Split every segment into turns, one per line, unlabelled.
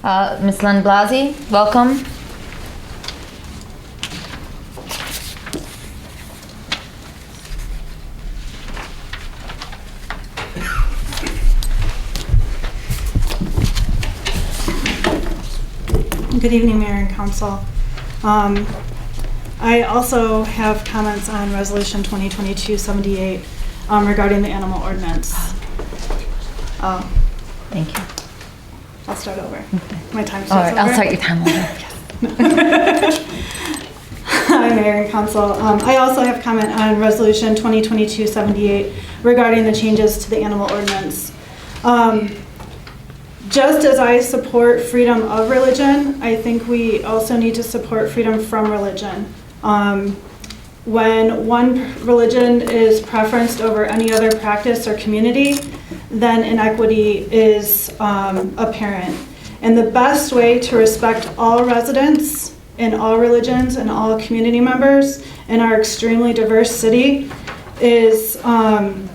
Ms. Lynn Blasey, welcome.
Good evening, Mayor and Council. I also have comments on Resolution 2022-78 regarding the animal ordinance.
Thank you.
I'll start over.
Okay.
My time starts
All right,
over.
I'll start your time over.
Hi, Mayor and Council. I also have comment on Resolution 2022-78 regarding the changes to the animal ordinance. Just as I support freedom of religion, I think we also need to support freedom from religion. When one religion is preferenced over any other practice or community, then inequity is apparent. And the best way to respect all residents in all religions and all community members in our extremely diverse city is to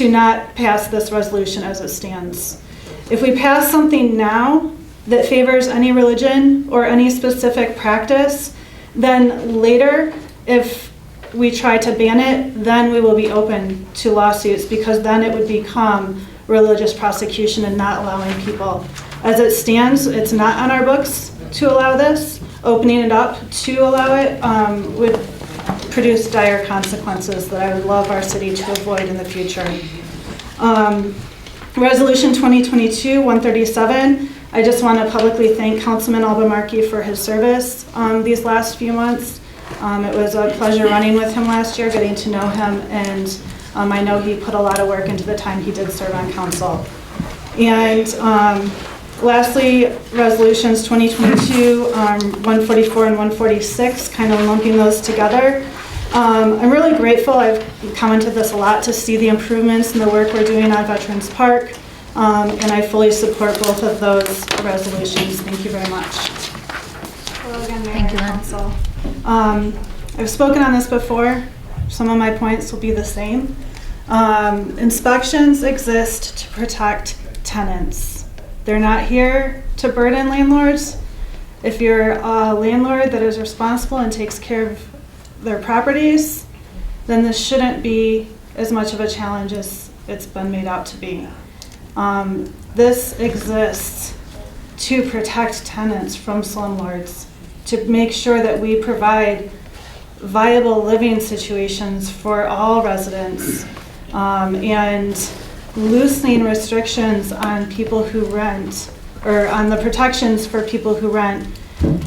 not pass this resolution as it stands. If we pass something now that favors any religion or any specific practice, then later, if we try to ban it, then we will be open to lawsuits, because then it would become religious prosecution and not allowing people. As it stands, it's not on our books to allow this. Opening it up to allow it would produce dire consequences that I would love our city to avoid in the future. Resolution 2022-137, I just want to publicly thank Councilman Albemarle for his service these last few months. It was a pleasure running with him last year, getting to know him, and I know he put a lot of work into the time he did serve on council. And lastly, resolutions 2022-144 and 146, kind of lumping those together. I'm really grateful, I've commented this a lot, to see the improvements in the work we're doing on Veterans Park, and I fully support both of those resolutions. Thank you very much. Hello again, Mayor and Council. I've spoken on this before. Some of my points will be the same. Inspections exist to protect tenants. They're not here to burden landlords. If you're a landlord that is responsible and takes care of their properties, then this shouldn't be as much of a challenge as it's been made out to be. This exists to protect tenants from slumlords, to make sure that we provide viable living situations for all residents, and loosening restrictions on people who rent, or on the protections for people who rent,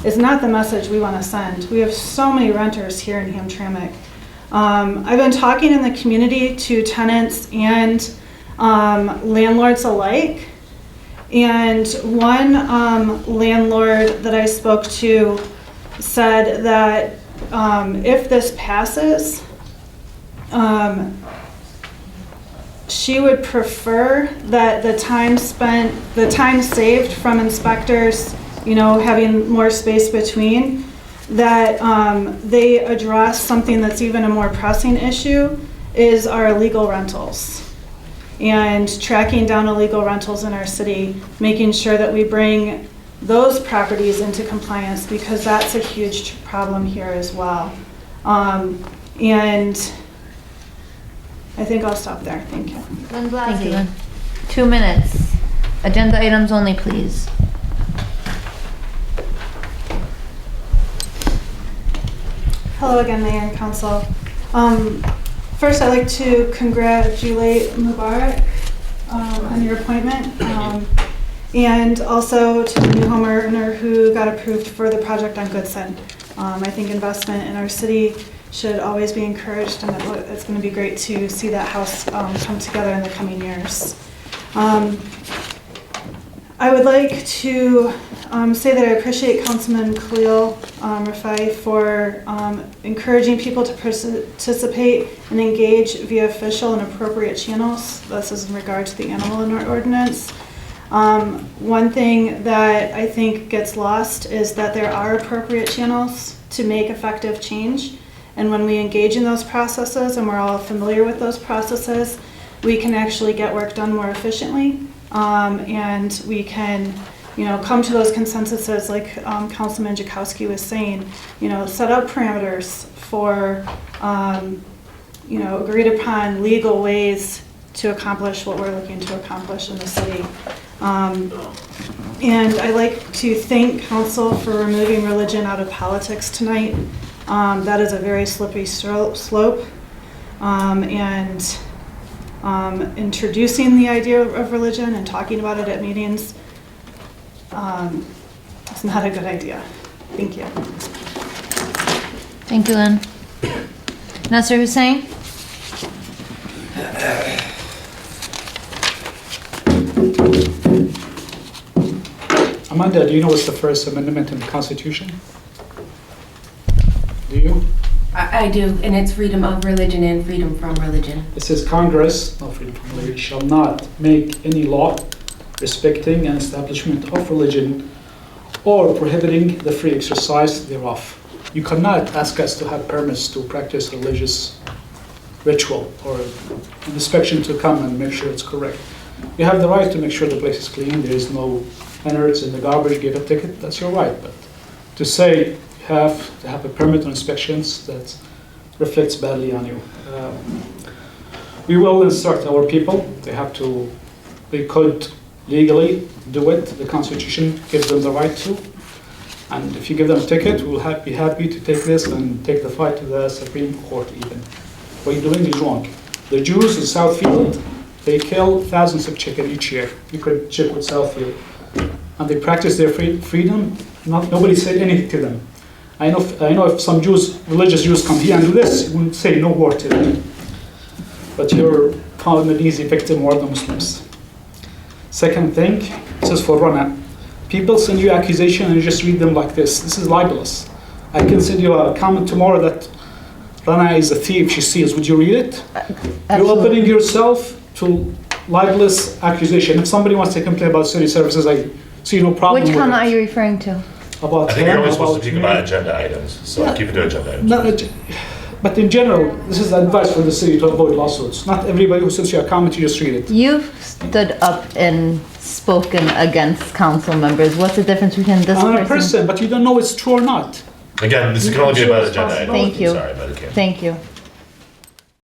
is not the message we want to send. We have so many renters here in Hamtramck. I've been talking in the community to tenants and landlords alike, and one landlord that I spoke to said that if this passes, she would prefer that the time saved from inspectors, you know, having more space between, that they address something that's even a more pressing issue, is our illegal rentals. And tracking down illegal rentals in our city, making sure that we bring those properties into compliance, because that's a huge problem here as well. And I think I'll stop there. Thank you.
Lynn Blasey. Thank you, Lynn. 2 minutes. Agenda items only, please.
Hello again, Mayor and Council. First, I'd like to congratulate Mubarak on your appointment, and also to the new homeowner who got approved for the project on Goodson. I think investment in our city should always be encouraged, and it's going to be great to see that house come together in the coming years. I would like to say that I appreciate Councilman Khalil Rafai for encouraging people to participate and engage via official and appropriate channels. This is in regard to the animal ordinance. One thing that I think gets lost is that there are appropriate channels to make effective change. And when we engage in those processes, and we're all familiar with those processes, we can actually get work done more efficiently, and we can come to those consensuses like Councilman Jakowski was saying, set up parameters for, agreed upon legal ways to accomplish what we're looking to accomplish in the city. And I like to thank council for removing religion out of politics tonight. That is a very slippery slope. And introducing the idea of religion and talking about it at meetings is not a good idea. Thank you.
Thank you, Lynn. Nasser Hussain?
Amanda, do you know what's the First Amendment in the Constitution? Do you?
I do, and it's freedom of religion and freedom from religion.
It says Congress, no freedom from religion, shall not make any law respecting an establishment of religion or prohibiting the free exercise thereof. You cannot ask us to have permits to practice religious ritual or an inspection to come and make sure it's correct. You have the right to make sure the place is clean, there is no innards in the garbage, give a ticket, that's your right. But to say you have to have a permit on inspections, that reflects badly on you. We will instruct our people. They could legally do it. The Constitution gives them the right to. And if you give them a ticket, we'll be happy to take this and take the fight to the Supreme Court even. What you're doing is wrong. The Jews in Southfield, they kill thousands of chicken each year. You could check with Southfield. And they practice their freedom. Nobody said anything to them. I know if some religious Jews come here and do this, you wouldn't say no word to them. But you're found an easy victim or the Muslims. Second thing, this is for Rana. People send you accusation and you just read them like this. This is libelous. I can send you a comment tomorrow that Rana is a thief, she steals. Would you read it? You're opening yourself to libelous accusation. If somebody wants to complain about city services, I see no problem
Which
with
comment
it.
are you referring to?
About
I think
him,
you're only supposed to
about
speak
me.
about agenda items, so
No.
keep it to agenda items.
No, but in general, this is advice for the city to avoid lawsuits. Not everybody who sends you a comment, you just read it.
You've stood up and spoken against council members. What's the difference between this
I'm a
person?
person, but you don't know it's true or not.
Again, this can only be about agenda items.
Thank you.
Sorry, but it can't.
Thank you.